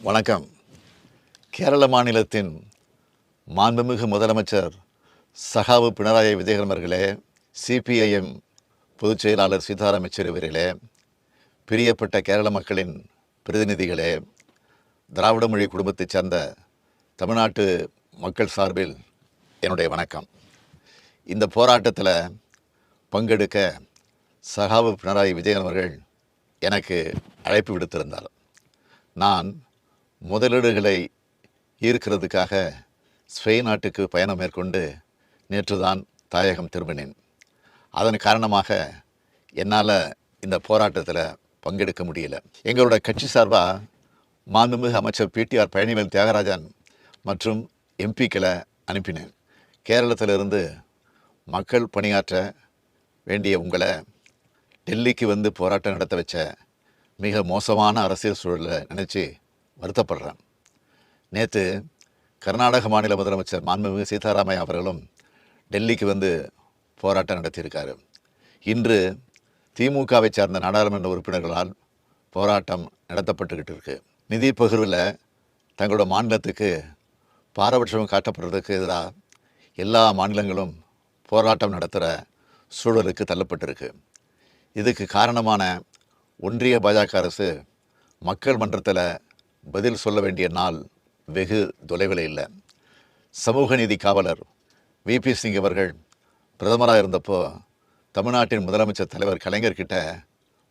வணக்கம். கேரள மாநிலத்தின் மாண்புமிகு முதலமைச்சர் சகாவு பினராயி விஜயன் அவர்களே, சிபிஐஎம் பொதுச் செயலாளர் சீதாராம் யெச்சூரி அவர்களே, பிரியப்பட்ட கேரள மக்களின் பிரதிநிதிகளே, திராவிட மொழி குடும்பத்தைச் சேர்ந்த தமிழ்நாட்டு மக்கள் சார்பில் என்னுடைய வணக்கம். இந்த போராட்டத்தில் பங்கெடுக்க சகாவு பினராயி விஜயன் அவர்கள் எனக்கு அழைப்பு விடுத்திருந்தார். நான் முதலீடுகளை ஈர்க்கிறதுக்காக ஸ்பெயின் நாட்டுக்கு பயணம் மேற்கொண்டு நேற்று தான் தாயகம் திரும்பினேன். அதன் காரணமாக என்னால் இந்த போராட்டத்தில் பங்கெடுக்க முடியல. எங்களோட கட்சி சார்பாக மாண்புமிகு அமைச்சர் பிடிஆர் பழனிவேல் தியாகராஜன் மற்றும் எம்பிக்களை அனுப்பினேன். கேரளத்திலிருந்து மக்கள் பணியாற்ற வேண்டிய உங்களை டெல்லிக்கு வந்து போராட்டம் நடத்த வச்ச மிக மோசமான அரசியல் சூழலை நினச்சி வருத்தப்படுறேன். நேற்று கர்நாடக மாநில முதலமைச்சர் மாண்புமிகு சீதாராமையா அவர்களும் டெல்லிக்கு வந்து போராட்டம் நடத்தியிருக்காரு. இன்று திமுகவை சார்ந்த நாடாளுமன்ற உறுப்பினர்களால் போராட்டம் நடத்தப்பட்டுக்கிட்டு இருக்கு. நிதி பகிர்வில் தங்களோட மாநிலத்துக்கு பாரபட்சம் காட்டப்படுறதுக்கு எதிராக எல்லா மாநிலங்களும் போராட்டம் நடத்துகிற சூழலுக்கு தள்ளப்பட்டிருக்கு. இதுக்கு காரணமான ஒன்றிய பாஜக அரசு மக்கள் மன்றத்தில் பதில் சொல்ல வேண்டிய நாள் வெகு தொலைவில் இல்லை. சமூக நீதி காவலர் விபி சிங் அவர்கள் பிரதமராக இருந்தப்போ தமிழ்நாட்டின் முதலமைச்சர் தலைவர் கலைஞர்கிட்ட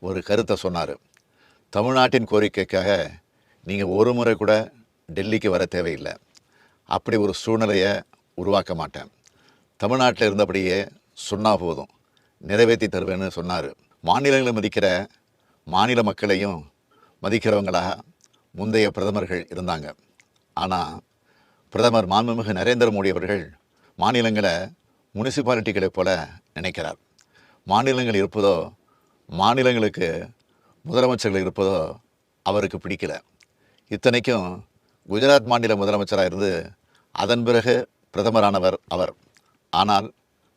ஒரு கருத்தை சொன்னார். தமிழ்நாட்டின் கோரிக்கைக்காக நீங்கள் ஒரு முறை கூட டெல்லிக்கு வர தேவையில்லை, அப்படி ஒரு சூழ்நிலையை உருவாக்க மாட்டேன், தமிழ்நாட்டில் இருந்தபடியே சொன்னால் போதும், நிறைவேற்றி தருவேன்னு சொன்னார். மாநிலங்களை மதிக்கிற மாநில மக்களையும் மதிக்கிறவங்களாக முந்தைய பிரதமர்கள் இருந்தாங்க. ஆனால் பிரதமர் மாண்புமிகு நரேந்திர மோடி அவர்கள் மாநிலங்களை முனிசிபாலிட்டிகளை போல நினைக்கிறார். மாநிலங்கள் இருப்பதோ, மாநிலங்களுக்கு முதலமைச்சர்கள் இருப்பதோ அவருக்கு பிடிக்கல. இத்தனைக்கும் குஜராத் மாநில முதலமைச்சராக இருந்து அதன் பிறகு பிரதமரானவர் அவர். ஆனால்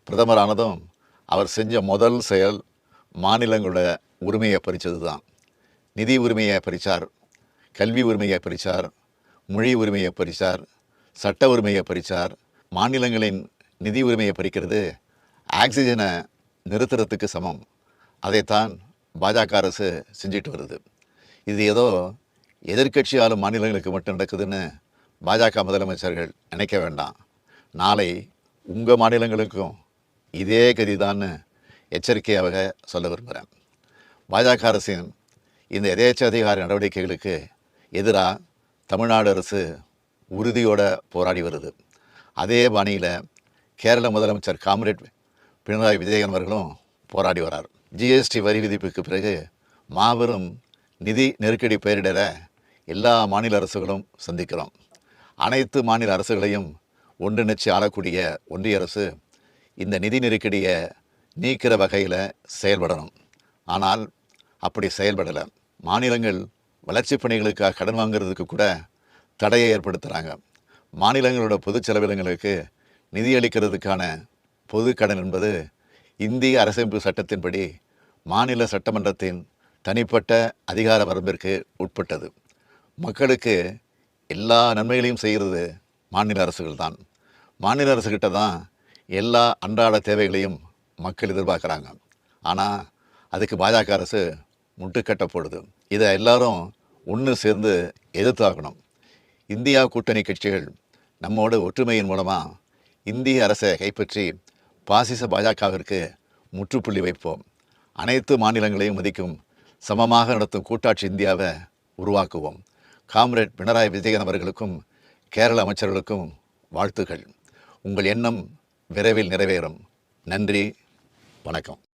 பிரதமரானதும் அவர் செஞ்ச முதல் செயல் மாநிலங்களோட உரிமையை பறித்தது தான். நிதி உரிமையை பறித்தார், கல்வி உரிமையை பறித்தார், மொழி உரிமையை பறித்தார், சட்ட உரிமையை பறித்தார். மாநிலங்களின் நிதி உரிமையை பறிக்கிறது ஆக்சிஜனை நிறுத்துறதுக்கு சமம். அதைத்தான் பாஜக அரசு செஞ்சிட்டு வருது. இது ஏதோ எதிர்க்கட்சி ஆளும் மாநிலங்களுக்கு மட்டும் நடக்குதுன்னு பாஜக முதலமைச்சர்கள் நினைக்க வேண்டாம். நாளை உங்கள் மாநிலங்களுக்கும் இதே கதிதான்னு எச்சரிக்கையாக சொல்ல விரும்புகிறேன். பாஜக அரசின் இந்த எதேச்சதிகார நடவடிக்கைகளுக்கு எதிராக தமிழ்நாடு அரசு உறுதியோடு போராடி வருது. அதே பாணியில் கேரள முதலமைச்சர் காம்ரேட் பினராயி விஜயன் அவர்களும் போராடி வரார். ஜிஎஸ்டி வரி விதிப்புக்கு பிறகு மாபெரும் நிதி நெருக்கடி பெயரிடற எல்லா மாநில அரசுகளும் சந்திக்கிறோம். அனைத்து மாநில அரசுகளையும் ஒன்றிணைச்சு ஆளக்கூடிய ஒன்றிய அரசு இந்த நிதி நெருக்கடியை நீக்கிற வகையில் செயல்படணும். ஆனால் அப்படி செயல்படலை. மாநிலங்கள் வளர்ச்சி பணிகளுக்காக கடன் வாங்கிறதுக்கு கூட தடையை ஏற்படுத்துகிறாங்க. மாநிலங்களோட பொது செலவினங்களுக்கு நிதியளிக்கிறதுக்கான பொது கடன் என்பது இந்திய அரசமைப்பு சட்டத்தின்படி மாநில சட்டமன்றத்தின் தனிப்பட்ட அதிகார வரம்பிற்கு உட்பட்டது. மக்களுக்கு எல்லா நன்மைகளையும் செய்கிறது மாநில அரசுகள் தான். மாநில அரசுகிட்ட தான் எல்லா அன்றாட தேவைகளையும் மக்கள் எதிர்பார்க்குறாங்க. ஆனால் அதுக்கு பாஜக அரசு முட்டுக்கட்டை போடுது. இதை எல்லாரும் ஒன்று சேர்ந்து எதிர்த்தாகணும். இந்தியா கூட்டணி கட்சிகள் நம்மோட ஒற்றுமையின் மூலமாக இந்திய அரசை கைப்பற்றி பாசிச பாஜகவிற்கு முற்றுப்புள்ளி வைப்போம். அனைத்து மாநிலங்களையும் மதிக்கும் சமமாக நடத்தும் கூட்டாட்சி இந்தியாவை உருவாக்குவோம். காம்ரேட் பினராயி விஜயன் அவர்களுக்கும் கேரள அமைச்சர்களுக்கும் வாழ்த்துக்கள். உங்கள் எண்ணம் விரைவில் நிறைவேறும். நன்றி, வணக்கம்.